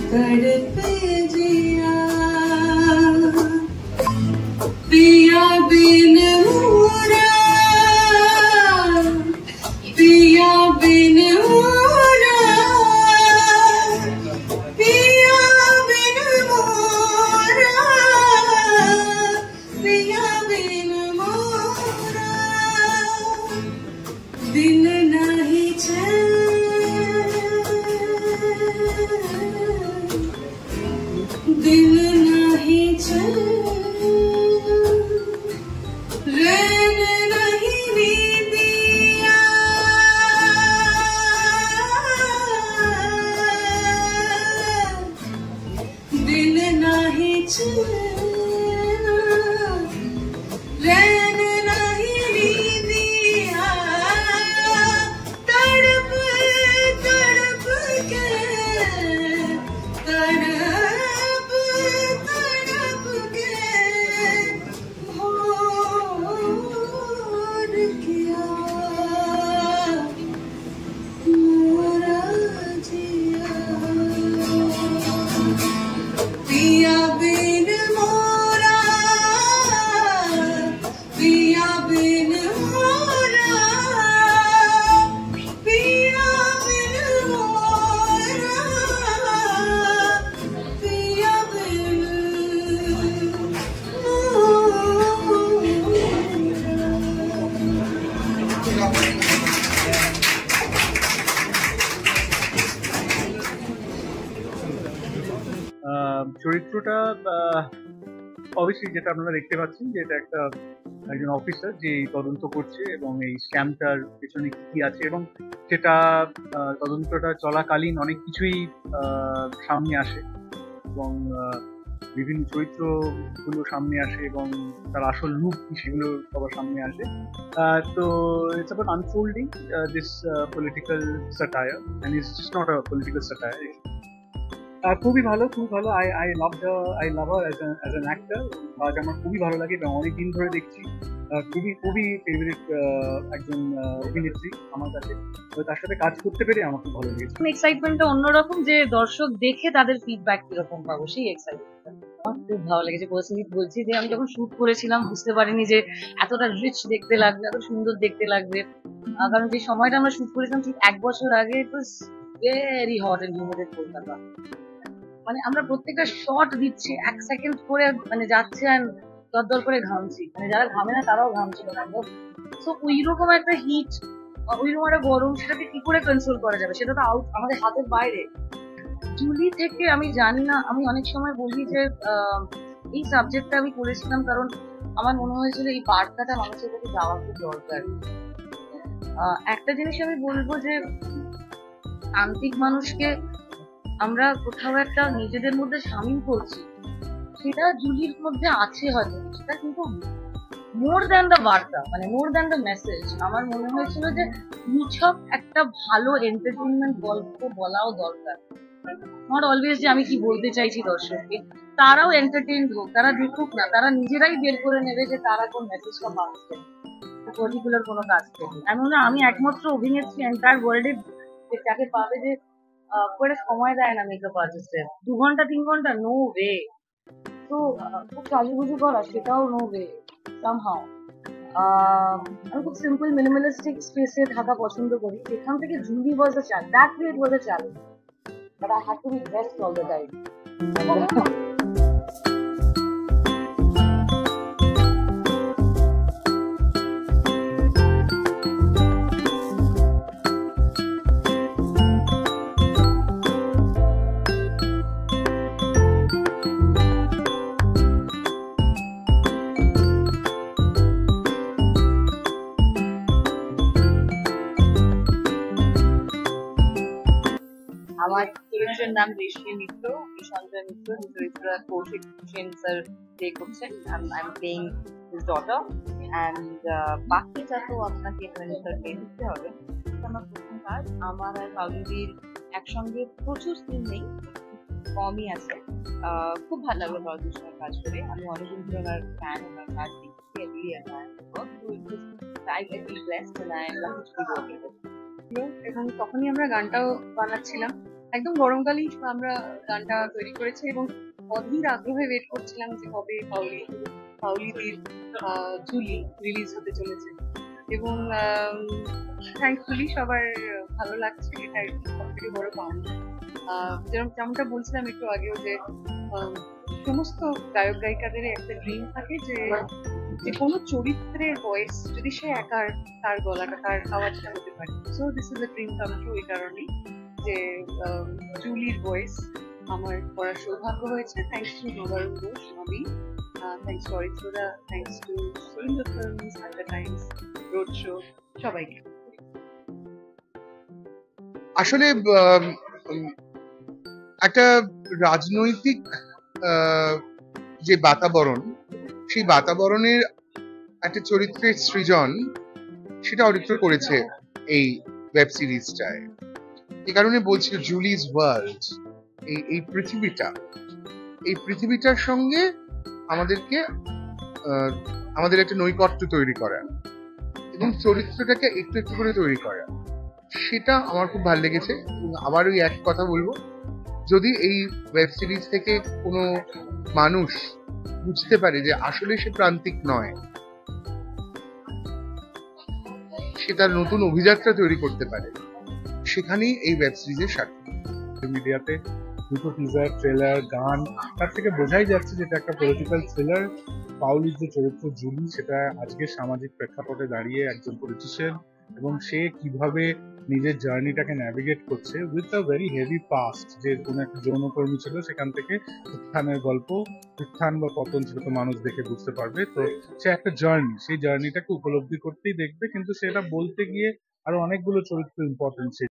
तड़पे जिया पिया बिन मोरा पिया बिन मोरा पिया बिन मोरा पिया बिन मोरा दिन नहीं दिन नहीं रैन नहीं नींदिया दिन नहीं रैन नहीं नींदिया तड़प तड़प के तड़प तड़प के भोर किया मोरा जिया पिया बिन मोरा पिया बिन मोरा पिया बिन मोरा पिया बिन চরিত্রটা অবশ্যই যেটা আপনারা দেখতে পাচ্ছেন যে এটা একজন অফিসার যে তদন্ত করছে এবং এই স্ক্যামটার পেছনে কি আছে এবং সেটা তদন্তটা চলাকালীন অনেক কিছুই সামনে আসে এবং বিভিন্ন চরিত্রগুলো সামনে আসে এবং তার আসল রূপ কি সেগুলো সবার সামনে আসে। তো it's about unfolding this political satire and it's just not a political satire. খুবই ভালো, খুবই ভালো। I love her as an actor. আজ আমার খুবই ভালো লাগে এবং অনেকদিন ধরে দেখছি। খুবই ফেভারিট একজন অভিনেত্রী আমার কাছে। তার সাথে কাজ করতে পেরে আমার খুব ভালো লেগেছে। এক্সাইটমেন্টটা অন্যরকম, যে দর্শক দেখে তাদের ফিডব্যাক কিরকম পাবো সেই এক্সাইটমেন্টটা আমার খুব ভালো লেগেছে। পার্সোনালি বলছি যে আমি যখন শুট করেছিলাম বুঝতে পারিনি যে এতটা রিচ দেখতে লাগবে, এত সুন্দর দেখতে লাগবে। কারণ যে সময়টা আমরা শুট করেছিলাম ঠিক 1 বছর আগে, it was very hot and humid Kolkata. মানে আমরা প্রত্যেকটা শট দিচ্ছি 1 সেকেন্ড করে, মানে যাচ্ছে আর দরদর করে ঘামছি, মানে যারা ঘামে না তারাও ঘামছিল একদম। সো ওইরকম একটা হিট, ওইরকম একটা গরম, সেটাকে কি করে কন্ট্রোল করা যাবে, সেটা তো আমাদের হাতের বাইরে। জুলি থেকে আমি জানি না, আমি অনেক সময় বলি যে এই সাবজেক্টটা আমি করেছিলাম কারণ আমার মনে হয়েছিল এই বার্তাটা মানুষের কাছে যাওয়া খুব দরকার। একটা জিনিস আমি বলবো যে তান্ত্রিক মানুষকে আমরা কোথাও একটা নিজেদের মধ্যে সামিল করছি, সেটা জুলির মধ্যে আছে হয়তো সেটা, কিন্তু মোর দ্যান দ্য বার্তা, মানে মোর দ্যান দ্য মেসেজ, আমার মনে হয়েছিল যে নিছক একটা ভালো এন্টারটেইনমেন্ট গল্প বলাও দরকার। নট অলওয়েজ যে আমি কি বলতে চাইছি দর্শককে, তারাও এন্টারটেইনড হোক, তারা দেখুক না, তারা নিজেরাই বের করে নেবে যে তারা কোন মেসেজটা পাচ্ছে পার্টিকুলার কোনো কাজ থেকে। আমি একমাত্র অভিনেত্রী এন্টায়ার ওয়ার্ল্ডে যাকে পাবে যে করে সময় দেয় না মেকআপ আর্টিস্টের 2 ঘন্টা 3 ঘন্টা, নো ওয়ে। তো খুব সাজুগুজু করা সেটাও নো ওয়ে সামহাউ। আমি খুব সিম্পল মিনিমালিস্টিক স্পেসে থাকা পছন্দ করি। এখান থেকে জুলি was a challenge, that way it was a challenge, but I had to be best all the time. আমার চরিত্রের নাম রেশমি মিত্র, সঞ্জয় মিত্র। চরিত্র কৌশিক সেন স্যার প্লে করছেন, I am playing his daughter. And বাকিটা তো আপনাকে এন্টারটেইন দিতে হবে। আমার প্রথম কাজ, আমার আর বাবুদির একসঙ্গে প্রচুর সিন নেই, কমই আছে। খুব ভালো লাগলো বাবুদির সঙ্গে কাজ করে। আমি অনেকদিন ধরে ওনার ফ্যান, ওনার কাজ দেখছি, every I feel blessed and I am lucky to be working with him. এবং তখনই আমরা গানটাও বানাচ্ছিলাম। একদম গরমকালেই আমরা গানটা তৈরি করেছি এবং অধীর আগ্রহে ওয়েট করছিলাম যে কবে পাউলিদির জুলি রিলিজ হতে চলেছে এবং থ্যাঙ্কফুলি সবার ভালো লাগছে, এটা সবথেকে বড় পাওনা। যেমনটা বলছিলাম একটু আগেও যে সমস্ত গায়ক গায়িকাদের একটা ড্রিম থাকে যে কোনো চরিত্রের ভয়েস যদি সে একার তার গলাটা তার আওয়াজটা হতে পারে। So this is a dream come true এই কারণেই যে জুলির ভয়েস আমার করার সৌভাগ্য হয়েছে। Thanks to Nabarun Ghosh, Nabi, thanks to অরিত্রদা, thanks to Surinder Films, Adda Times, road show, সবাইকে। আসলে একটা রাজনৈতিক যে বাতাবরণ, সেই বাতাবরণের একটা চরিত্রের সৃজন সেটা অরিত্র করেছে এই ওয়েব সিরিজটায়। এই কারণে বলছি জুলিজ ওয়ার্ল্ড, এই পৃথিবীটার সঙ্গে আমাদের একটা নৈকট্য তৈরি করা এবং চরিত্রটাকে একটু একটু করে তৈরি করা, সেটা আমার খুব ভালো লেগেছে। এবং আবার ওই এক কথা বলবো, যদি এই ওয়েব সিরিজ থেকে কোনো মানুষ বুঝতে পারে যে আসলে সে প্রান্তিক নয়, সে তার নতুন অভিযাত্রা তৈরি করতে পারে, সেখানেই এই ওয়েব সিরিজের সার্থক। মিডিয়াতে দুটো টিজার, ট্রেলার, গান, তার থেকে বোঝাই যাচ্ছে যে এটা একটা পলিটিক্যাল থ্রিলার। পাউলির যে চরিত্র জুলি, সেটা আজকের সামাজিক প্রেক্ষাপটে দাঁড়িয়ে একজন পলিটিশিয়ান এবং সে কিভাবে নিজের জার্নিটাকে ন্যাভিগেট করছে with a very heavy past, যে কোনো একটা যৌনকর্মী ছিল, সেখান থেকে উত্থানের গল্প, উত্থান বা পতন সেটা তো মানুষ দেখে বুঝতে পারবে। তো সে একটা জার্নি, সেই জার্নিটাকে উপলব্ধি করতেই দেখবে, কিন্তু সেটা বলতে গিয়ে আরো অনেকগুলো চরিত্র ইম্পর্টেন্ট।